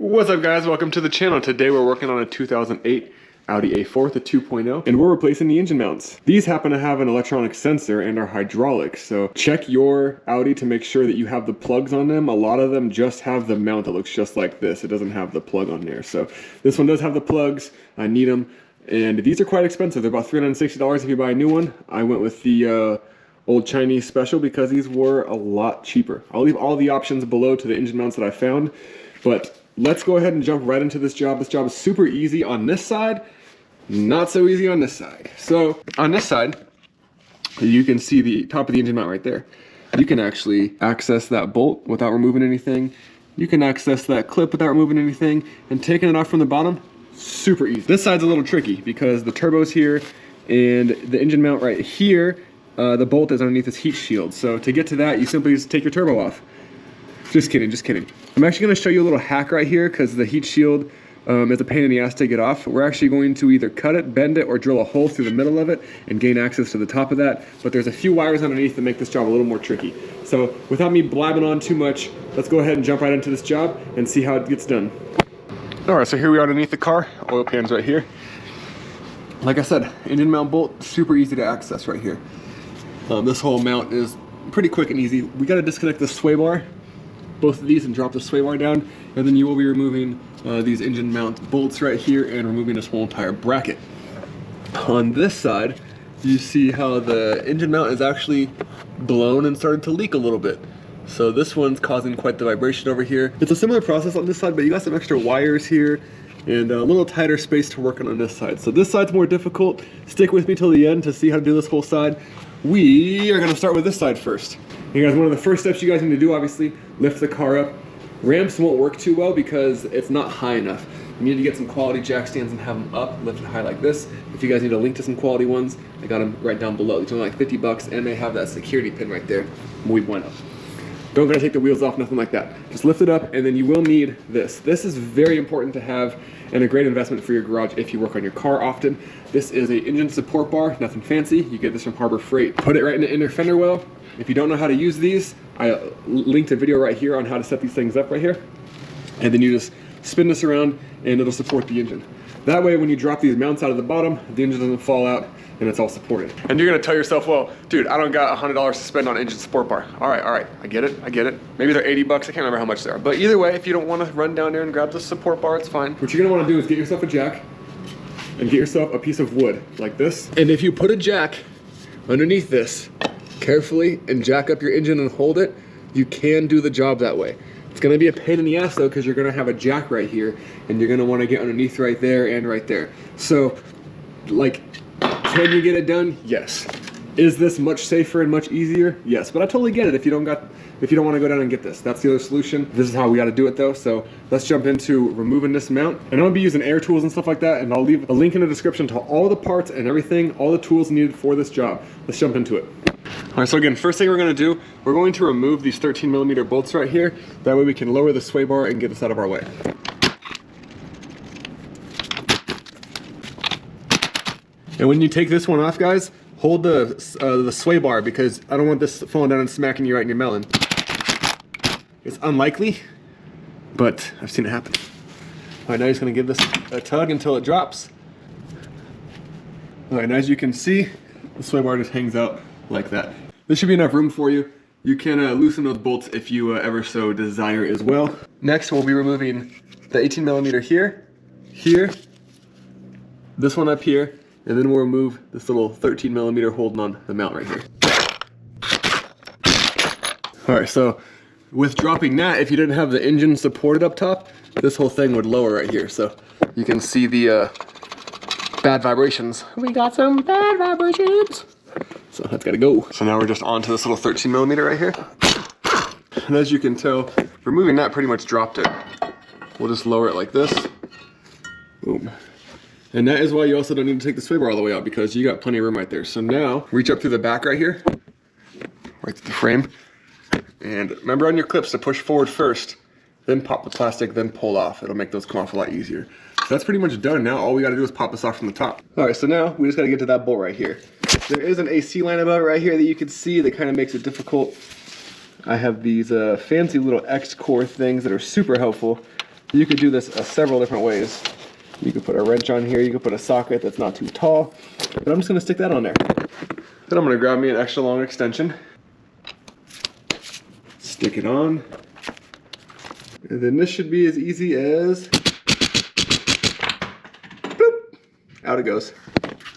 What's up guys, welcome to the channel. Today we're working on a 2008 Audi A4 with a 2.0 and we're replacing the engine mounts. These happen to have an electronic sensor and are hydraulic, so check your Audi to make sure that you have the plugs on them. A lot of them just have the mount that looks just like this. It doesn't have the plug on there. So this one does have the plugs. I need them, and these are quite expensive. They're about $360 if you buy a new one. I went with the old Chinese special because these were a lot cheaper. I'll leave all the options below to the engine mounts that I found, but let's go ahead and jump right into this job. This job is super easy on this side, not so easy on this side. So on this side, you can see the top of the engine mount right there. You can actually access that bolt without removing anything. You can access that clip without removing anything, and taking it off from the bottom, super easy. This side's a little tricky because the turbo's here and the engine mount right here, the bolt is underneath this heat shield. So to get to that, you simply just take your turbo off. Just kidding, just kidding. I'm actually gonna show you a little hack right here because the heat shield is a pain in the ass to get off. We're actually going to either cut it, bend it, or drill a hole through the middle of it and gain access to the top of that. But there's a few wires underneath that make this job a little more tricky. So without me blabbing on too much, let's go ahead and jump right into this job and see how it gets done. All right, so here we are underneath the car. Oil pan's right here. Like I said, engine mount bolt, super easy to access right here. This whole mount is pretty quick and easy. We gotta disconnect the sway bar, both of these, and drop the sway bar down, and then you will be removing these engine mount bolts right here and removing this whole entire bracket. On this side, you see how the engine mount is actually blown and started to leak a little bit. So this one's causing quite the vibration over here. It's a similar process on this side, but you got some extra wires here and a little tighter space to work on this side. So this side's more difficult. Stick with me till the end to see how to do this whole side. We are gonna start with this side first. You guys, one of the first steps you guys need to do, obviously, lift the car up. Ramps won't work too well because it's not high enough. You need to get some quality jack stands and have them up, lifted high like this. If you guys need a link to some quality ones, I got them right down below. It's only like 50 bucks, and they have that security pin right there. Muy bueno. Don't gotta take the wheels off, nothing like that. Just lift it up, and then you will need this. This is very important to have and a great investment for your garage if you work on your car often. This is a engine support bar, nothing fancy. You get this from Harbor Freight. Put it right in the inner fender well. If you don't know how to use these, I linked a video right here on how to set these things up right here. And then you just spin this around and it'll support the engine. That way, when you drop these mounts out of the bottom, the engine doesn't fall out and it's all supported. And you're gonna tell yourself, well, dude, I don't got $100 to spend on engine support bar. All right, I get it. Maybe they're 80 bucks, I can't remember how much they are. But either way, if you don't wanna run down there and grab the support bar, it's fine. What you're gonna wanna do is get yourself a jack and get yourself a piece of wood like this. And if you put a jack underneath this carefully and jack up your engine and hold it, you can do the job that way. It's gonna be a pain in the ass though, because you're gonna have a jack right here and you're gonna wanna get underneath right there and right there. So, like, can you get it done? Yes. Is this much safer and much easier? Yes, but I totally get it if you don't want to go down and get this. That's the other solution. This is how we got to do it though. So let's jump into removing this mount. And I'm gonna be using air tools and stuff like that, and I'll leave a link in the description to all the parts and everything, all the tools needed for this job. Let's jump into it. All right, so again, first thing we're gonna do, we're going to remove these 13mm bolts right here. That way we can lower the sway bar and get this out of our way. And when you take this one off, guys, hold the sway bar because I don't want this falling down and smacking you right in your melon. It's unlikely, but I've seen it happen. All right, now you're just gonna give this a tug until it drops. All right, and as you can see, the sway bar just hangs out like that. This should be enough room for you. You can loosen those bolts if you ever so desire as well. Next, we'll be removing the 18mm here, this one up here, and then we'll remove this little 13mm holding on the mount right here. All right, so with dropping that, if you didn't have the engine supported up top, this whole thing would lower right here. So you can see the bad vibrations. We got some bad vibrations. So that's gotta go. So now we're just onto this little 13mm right here. And as you can tell, removing that pretty much dropped it. We'll just lower it like this. Boom. And that is why you also don't need to take the sway bar all the way out, because you got plenty of room right there. So now, reach up through the back right here, right to the frame. And remember on your clips to push forward first, then pop the plastic, then pull off. It'll make those come off a lot easier. So that's pretty much done. Now all we gotta do is pop this off from the top. All right, so now we just gotta get to that bolt right here. There is an AC line above it right here that you can see that kind of makes it difficult. I have these fancy little X-core things that are super helpful. You could do this several different ways. You could put a wrench on here, you could put a socket that's not too tall, but I'm just gonna stick that on there. Then I'm gonna grab me an extra long extension, stick it on, and then this should be as easy as, boop, out it goes.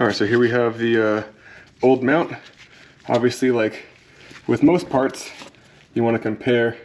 All right, so here we have the old mount. Obviously, like with most parts, you wanna compare,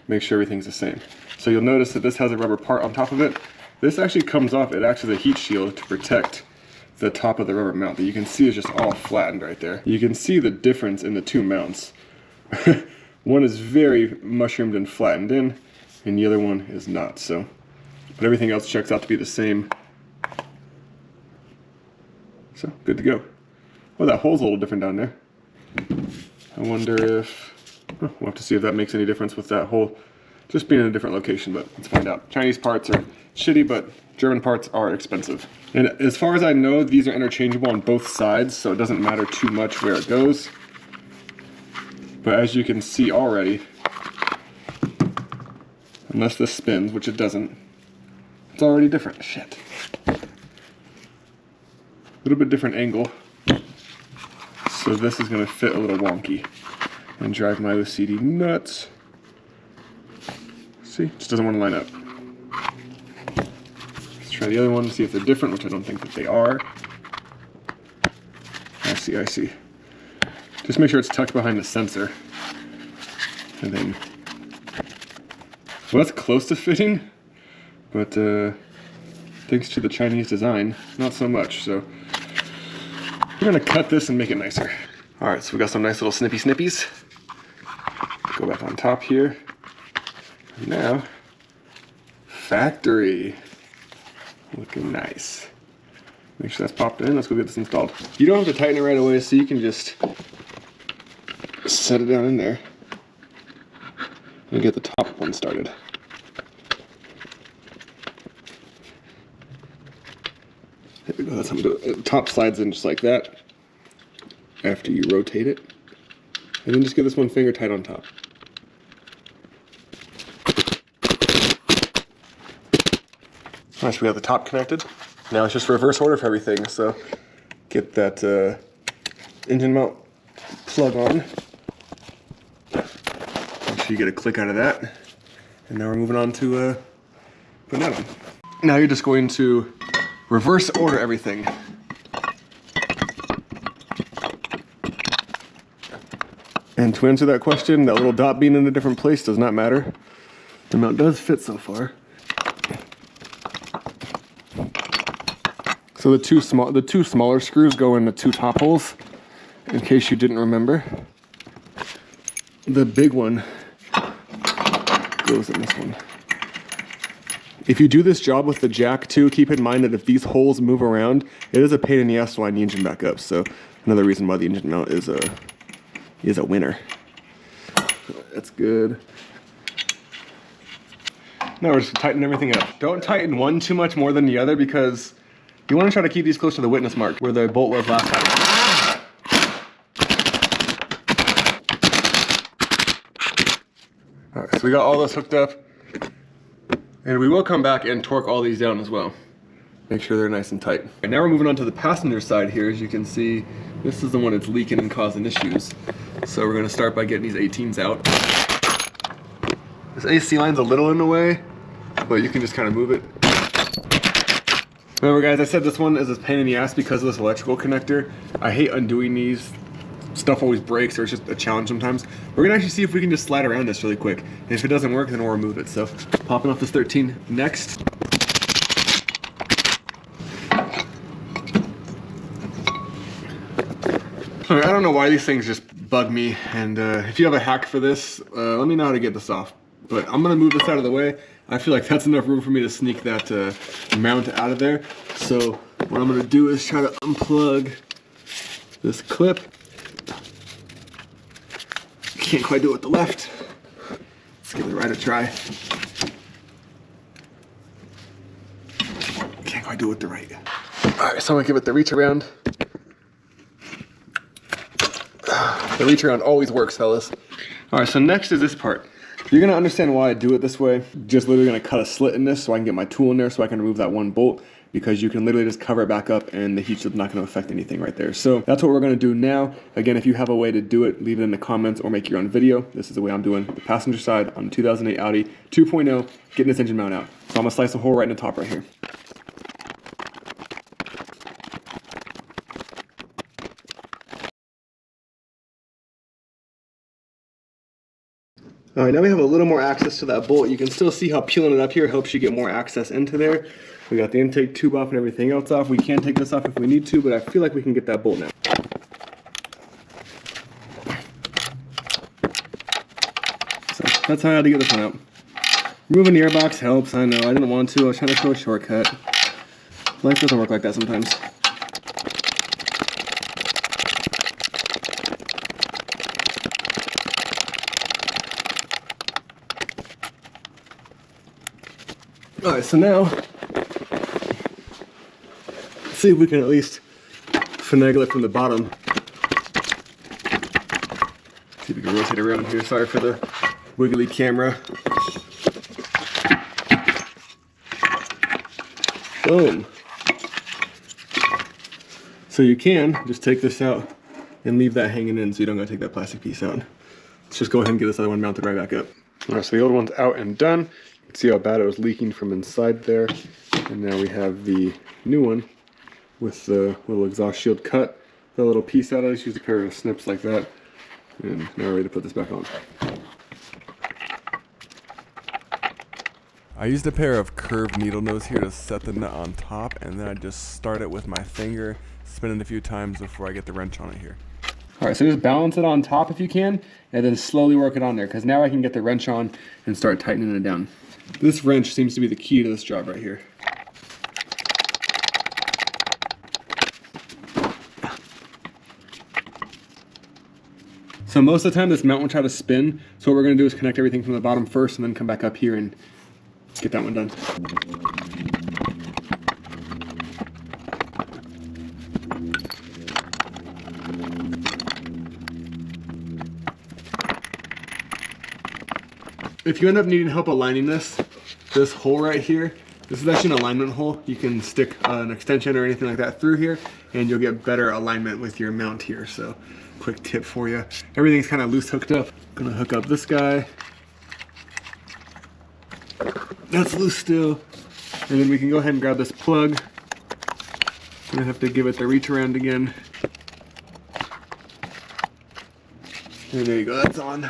make sure everything's the same. So you'll notice that this has a rubber part on top of it. This actually comes off, it acts as a heat shield to protect the top of the rubber mount that you can see is just all flattened right there. You can see the difference in the two mounts. One is very mushroomed and flattened in, and the other one is not. So, but everything else checks out to be the same. So, good to go. Oh, that hole's a little different down there. I wonder if, we'll have to see if that makes any difference with that hole just being in a different location, but let's find out. Chinese parts are shitty, but German parts are expensive. And as far as I know, these are interchangeable on both sides, so it doesn't matter too much where it goes. But as you can see already, unless this spins, which it doesn't, it's already different. Shit. A little bit different angle. So this is gonna fit a little wonky and drive my OCD nuts. See, just doesn't want to line up. Let's try the other one, see if they're different, which I don't think that they are. I see, I see. Just make sure it's tucked behind the sensor. And then, well, that's close to fitting, but thanks to the Chinese design, not so much. So we're gonna cut this and make it nicer. All right, so we got some nice little snippies. Go back on top here. Now, factory. Looking nice. Make sure that's popped in. Let's go get this installed. You don't have to tighten it right away, so you can just set it down in there and get the top one started. There we go, that's how I'm doing it. The top slides in just like that after you rotate it. And then just get this one finger tight on top. Alright, so we have the top connected. Now it's just reverse order for everything. So get that engine mount plug on. Make sure you get a click out of that. And now we're moving on to putting that on. Now you're just going to reverse order everything. And to answer that question, that little dot being in a different place does not matter. The mount does fit so far. So the two smaller screws go in the two top holes, in case you didn't remember. The big one goes in this one. If you do this job with the jack too, keep in mind that if these holes move around, it is a pain in the ass to line the engine back up. So another reason why the engine mount is a winner. That's good. Now we're just tightening everything up. Don't tighten one too much more than the other because you want to try to keep these close to the witness mark where the bolt was last time. Alright, so we got all this hooked up. And we will come back and torque all these down as well. Make sure they're nice and tight. And now we're moving on to the passenger side here. As you can see, this is the one that's leaking and causing issues. So we're going to start by getting these 18s out. This AC line's a little in the way, but you can just kind of move it. Remember guys, I said this one is a pain in the ass because of this electrical connector. I hate undoing these. Stuff always breaks or it's just a challenge sometimes. We're gonna actually see if we can just slide around this really quick. And if it doesn't work, then we'll remove it. So popping off this 13 next. Alright, I don't know why these things just bug me. And if you have a hack for this, let me know how to get this off. But I'm gonna move this out of the way. I feel like that's enough room for me to sneak that mount out of there. So what I'm gonna do is try to unplug this clip. Can't quite do it with the left. Let's give the right a try. Can't quite do it with the right. Alright, so I'm gonna give it the reach around. The reach around always works, fellas. Alright, so next is this part. You're gonna understand why I do it this way. Just literally gonna cut a slit in this so I can get my tool in there so I can remove that one bolt, because you can literally just cover it back up and the heat shield's not gonna affect anything right there. So that's what we're gonna do now. Again, if you have a way to do it, leave it in the comments or make your own video. This is the way I'm doing the passenger side on the 2008 Audi 2.0, getting this engine mount out. So I'm gonna slice a hole right in the top right here. All right, now we have a little more access to that bolt. You can still see how peeling it up here helps you get more access into there. We got the intake tube off and everything else off. We can take this off if we need to, but I feel like we can get that bolt now. So that's how I had to get this one out. Removing the airbox helps, I know. I didn't want to. I was trying to show a shortcut. Life doesn't work like that sometimes. All right, so now, let's see if we can at least finagle it from the bottom. See if we can rotate around here. Sorry for the wiggly camera. Boom. So you can just take this out and leave that hanging in so you don't gotta take that plastic piece out. Let's just go ahead and get this other one mounted right back up. All right, so the old one's out and done. You can see how bad it was leaking from inside there. And now we have the new one with the little exhaust shield cut. The little piece out. I just used a pair of snips like that. And now we're ready to put this back on. I used a pair of curved needle nose here to set the nut on top, and then I just start it with my finger, spin it a few times before I get the wrench on it here. All right, so just balance it on top if you can, and then slowly work it on there, because now I can get the wrench on and start tightening it down. This wrench seems to be the key to this job right here. So most of the time this mount will try to spin, so what we're going to do is connect everything from the bottom first and then come back up here and get that one done. If you end up needing help aligning this hole right here, this is actually an alignment hole. You can stick an extension or anything like that through here and you'll get better alignment with your mount here. So quick tip for you. Everything's kind of loose hooked up. I'm gonna hook up this guy. That's loose still. And then we can go ahead and grab this plug. I'm gonna have to give it the reach around again. And there you go, that's on.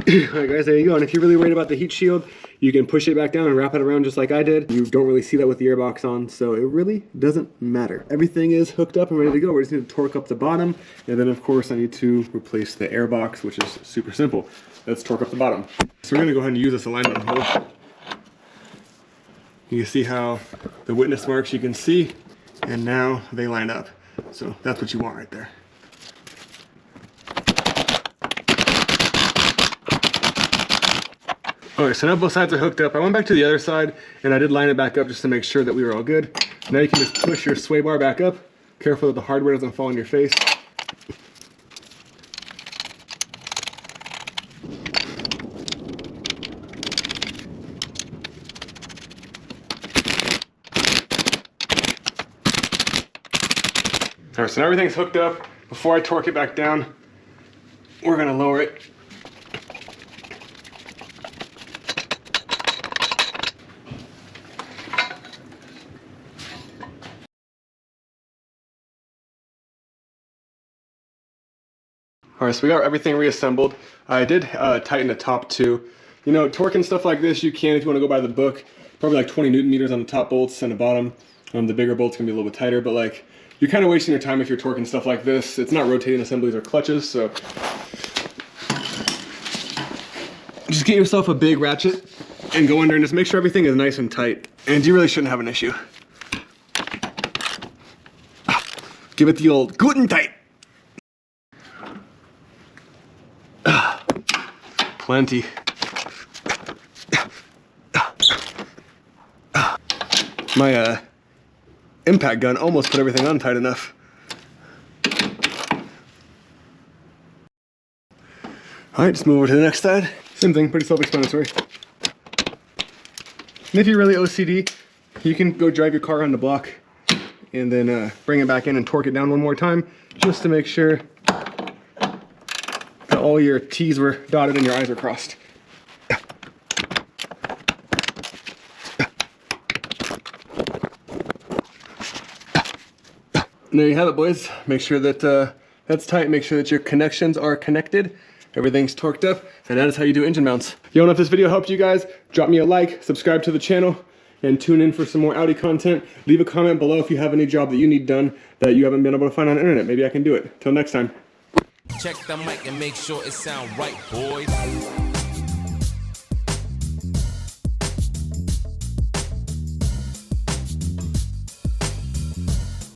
Alright guys, there you go. And if you're really worried about the heat shield, you can push it back down and wrap it around just like I did. You don't really see that with the airbox on, so it really doesn't matter. Everything is hooked up and ready to go. We just need to torque up the bottom, and then of course I need to replace the airbox, which is super simple. Let's torque up the bottom. So we're gonna go ahead and use this alignment hole. You can see how the witness marks you can see, and now they line up. So that's what you want right there. Alright, so now both sides are hooked up. I went back to the other side and I did line it back up just to make sure that we were all good. Now you can just push your sway bar back up. Careful that the hardware doesn't fall on your face. Alright, so now everything's hooked up. Before I torque it back down, we're gonna lower it. Alright, so we got everything reassembled. I did tighten the top too. You know, torquing stuff like this, you can if you want to go by the book. Probably like 20 Newton meters on the top bolts and the bottom. The bigger bolts can be a little bit tighter, but like, you're kind of wasting your time if you're torquing stuff like this. It's not rotating assemblies or clutches, so just get yourself a big ratchet and go under and just make sure everything is nice and tight. And you really shouldn't have an issue. Give it the old good and tight. Plenty. impact gun almost put everything on tight enough. All right, just move over to the next side. Same thing, pretty self-explanatory. And if you're really OCD, you can go drive your car on the block and then bring it back in and torque it down one more time, just to make sure that all your T's were dotted and your I's were crossed. And there you have it, boys. Make sure that that's tight. Make sure that your connections are connected. Everything's torqued up, and that is how you do engine mounts. Yo, if this video helped you guys, drop me a like, subscribe to the channel, and tune in for some more Audi content. Leave a comment below if you have any job that you need done that you haven't been able to find on the internet. Maybe I can do it. Till next time. Check the mic and make sure it sound right, boys.